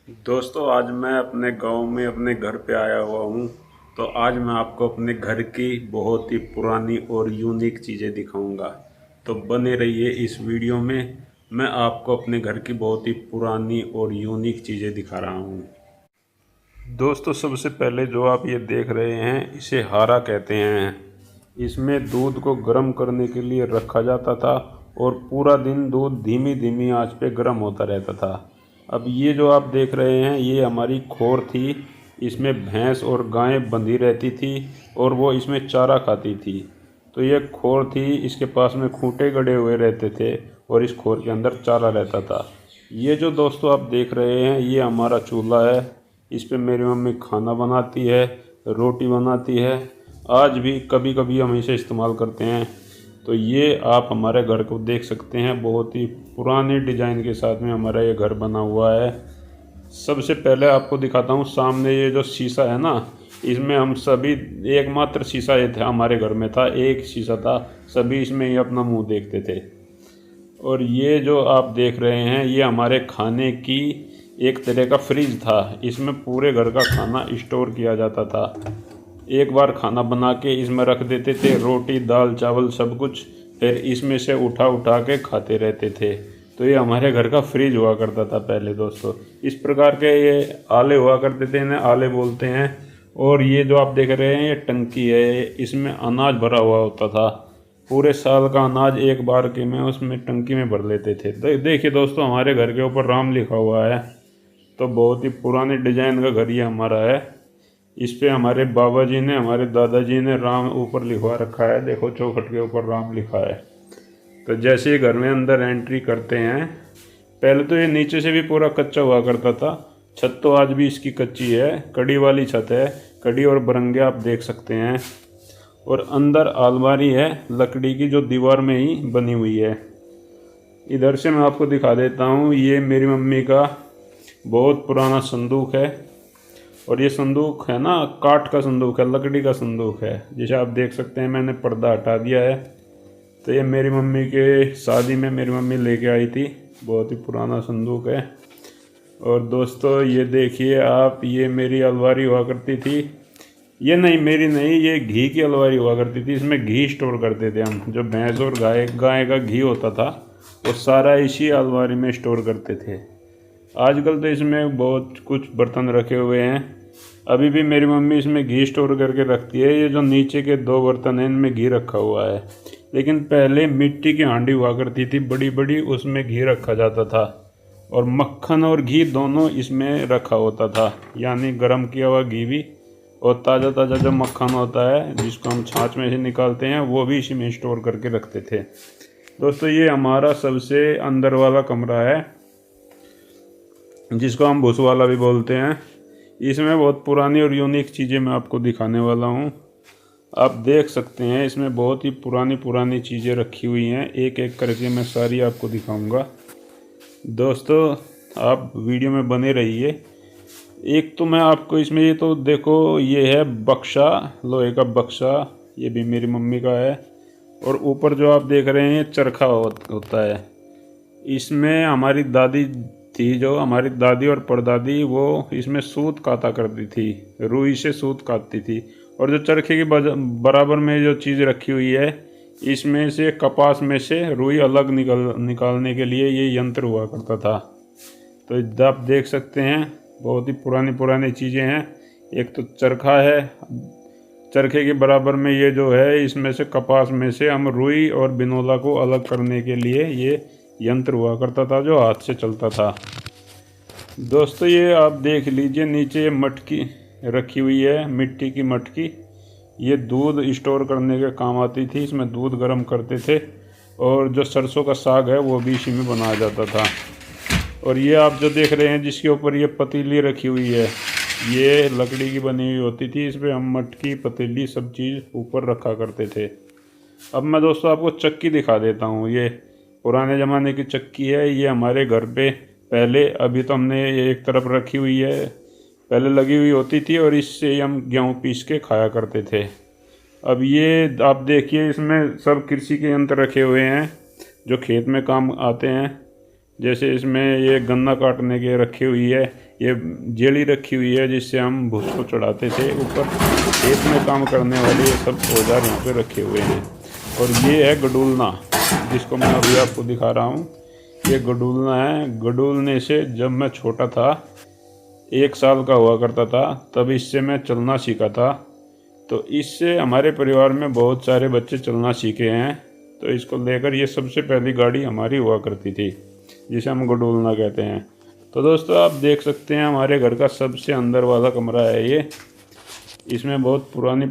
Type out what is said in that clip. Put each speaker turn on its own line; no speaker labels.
दोस्तों, आज मैं अपने गांव में अपने घर पे आया हुआ हूँ। तो आज मैं आपको अपने घर की बहुत ही पुरानी और यूनिक चीज़ें दिखाऊंगा। तो बने रहिए इस वीडियो में। मैं आपको अपने घर की बहुत ही पुरानी और यूनिक चीज़ें दिखा रहा हूँ। दोस्तों, सबसे पहले जो आप ये देख रहे हैं इसे हारा कहते हैं। इसमें दूध को गर्म करने के लिए रखा जाता था और पूरा दिन दूध धीमी धीमी आंच पे गर्म होता रहता था। अब ये जो आप देख रहे हैं ये हमारी खोर थी। इसमें भैंस और गायें बंधी रहती थी और वो इसमें चारा खाती थी। तो ये खोर थी, इसके पास में खूंटे गड़े हुए रहते थे और इस खोर के अंदर चारा रहता था। ये जो दोस्तों आप देख रहे हैं ये हमारा चूल्हा है। इस पे मेरी मम्मी खाना बनाती है, रोटी बनाती है। आज भी कभी कभी हम इसे इस्तेमाल करते हैं। तो ये आप हमारे घर को देख सकते हैं, बहुत ही पुराने डिजाइन के साथ में हमारा ये घर बना हुआ है। सबसे पहले आपको दिखाता हूँ, सामने ये जो शीशा है ना, इसमें हम सभी एकमात्र शीशा ये था हमारे घर में, था एक शीशा था, सभी इसमें ही अपना मुंह देखते थे। और ये जो आप देख रहे हैं ये हमारे खाने की एक तरह का फ्रिज था। इसमें पूरे घर का खाना स्टोर किया जाता था। एक बार खाना बना के इसमें रख देते थे, रोटी दाल चावल सब कुछ, फिर इसमें से उठा उठा के खाते रहते थे। तो ये हमारे घर का फ्रिज हुआ करता था पहले दोस्तों। इस प्रकार के ये आले हुआ करते थे, इन्हें आले बोलते हैं। और ये जो आप देख रहे हैं ये टंकी है, इसमें अनाज भरा हुआ होता था। पूरे साल का अनाज एक बार के में उसमें टंकी में भर लेते थे। देखिए दोस्तों, हमारे घर के ऊपर राम लिखा हुआ है। तो बहुत ही पुराने डिजाइन का घर ये हमारा है। इस पे हमारे बाबा जी ने, हमारे दादाजी ने राम ऊपर लिखवा रखा है। देखो, चौखट के ऊपर राम लिखा है। तो जैसे ही घर में अंदर एंट्री करते हैं, पहले तो ये नीचे से भी पूरा कच्चा हुआ करता था। छत तो आज भी इसकी कच्ची है, कड़ी वाली छत है। कड़ी और बरंगे आप देख सकते हैं। और अंदर अलमारी है लकड़ी की, जो दीवार में ही बनी हुई है। इधर से मैं आपको दिखा देता हूँ, ये मेरी मम्मी का बहुत पुराना संदूक है। और ये संदूक है ना, काठ का संदूक है, लकड़ी का संदूक है। जैसे आप देख सकते हैं मैंने पर्दा हटा दिया है। तो ये मेरी मम्मी के शादी में मेरी मम्मी लेके आई थी, बहुत ही पुराना संदूक है। और दोस्तों ये देखिए आप, ये मेरी अलमारी हुआ करती थी। ये नहीं, मेरी नहीं, ये घी की अलमारी हुआ करती थी। इसमें घी स्टोर करते थे हम, जो भैंस और गाय गाय का घी होता था वो सारा इसी अलमारी में स्टोर करते थे। आजकल तो इसमें बहुत कुछ बर्तन रखे हुए हैं। अभी भी मेरी मम्मी इसमें घी स्टोर करके रखती है। ये जो नीचे के दो बर्तन हैं इनमें घी रखा हुआ है। लेकिन पहले मिट्टी की हांडी हुआ करती थी बड़ी बड़ी, उसमें घी रखा जाता था। और मक्खन और घी दोनों इसमें रखा होता था, यानी गर्म किया हुआ घी भी और ताज़ा ताज़ा जो मक्खन होता है जिसको हम छाछ में से निकालते हैं वो भी इसी में स्टोर करके रखते थे। दोस्तों ये हमारा सबसे अंदर वाला कमरा है, जिसको हम भूस वाला भी बोलते हैं। इसमें बहुत पुरानी और यूनिक चीज़ें मैं आपको दिखाने वाला हूँ। आप देख सकते हैं इसमें बहुत ही पुरानी पुरानी चीज़ें रखी हुई हैं। एक एक करके मैं सारी आपको दिखाऊंगा। दोस्तों आप वीडियो में बने रहिए। एक तो मैं आपको इसमें, ये तो देखो, ये है बक्सा, लोहे का बक्सा, ये भी मेरी मम्मी का है। और ऊपर जो आप देख रहे हैं ये चरखा होता है। इसमें हमारी दादी थी, जो हमारी दादी और परदादी, वो इसमें सूत काता करती थी, रुई से सूत काटती थी। और जो चरखे के बराबर में जो चीज़ रखी हुई है, इसमें से कपास में से रुई अलग निकालने के लिए ये यंत्र हुआ करता था। तो आप देख सकते हैं बहुत ही पुरानी पुरानी चीज़ें हैं। एक तो चरखा है, चरखे के बराबर में ये जो है, इसमें से कपास में से हम रुई और बिनोला को अलग करने के लिए ये यंत्र हुआ करता था जो हाथ से चलता था। दोस्तों ये आप देख लीजिए, नीचे मटकी रखी हुई है, मिट्टी की मटकी। ये दूध स्टोर करने के काम आती थी, इसमें दूध गर्म करते थे। और जो सरसों का साग है वो भी इसी में बनाया जाता था। और ये आप जो देख रहे हैं जिसके ऊपर ये पतीली रखी हुई है, ये लकड़ी की बनी हुई होती थी। इस पर हम मटकी पतीली सब चीज़ ऊपर रखा करते थे। अब मैं दोस्तों आपको चक्की दिखा देता हूँ। ये पुराने ज़माने की चक्की है, ये हमारे घर पे पहले, अभी तो हमने ये एक तरफ रखी हुई है, पहले लगी हुई होती थी और इससे हम गेहूँ पीस के खाया करते थे। अब ये आप देखिए, इसमें सब कृषि के यंत्र रखे हुए हैं जो खेत में काम आते हैं। जैसे इसमें ये गन्ना काटने के रखी हुई है, ये जेली रखी हुई है जिससे हम भूस को चढ़ाते थे ऊपर। खेत में काम करने वाले ये सब औजार यहाँ पे रखे हुए हैं। और ये है गडूलना, जिसको मैं अभी आपको दिखा रहा हूँ। ये गडूलना है। गडूलने से जब मैं छोटा था, 1 साल का हुआ करता था, तब इससे मैं चलना सीखा था। तो इससे हमारे परिवार में बहुत सारे बच्चे चलना सीखे हैं। तो इसको लेकर ये सबसे पहली गाड़ी हमारी हुआ करती थी, जिसे हम गडूलना कहते हैं। तो दोस्तों आप देख सकते हैं हमारे घर का सबसे अंदर वाला कमरा है ये। इसमें बहुत पुरानी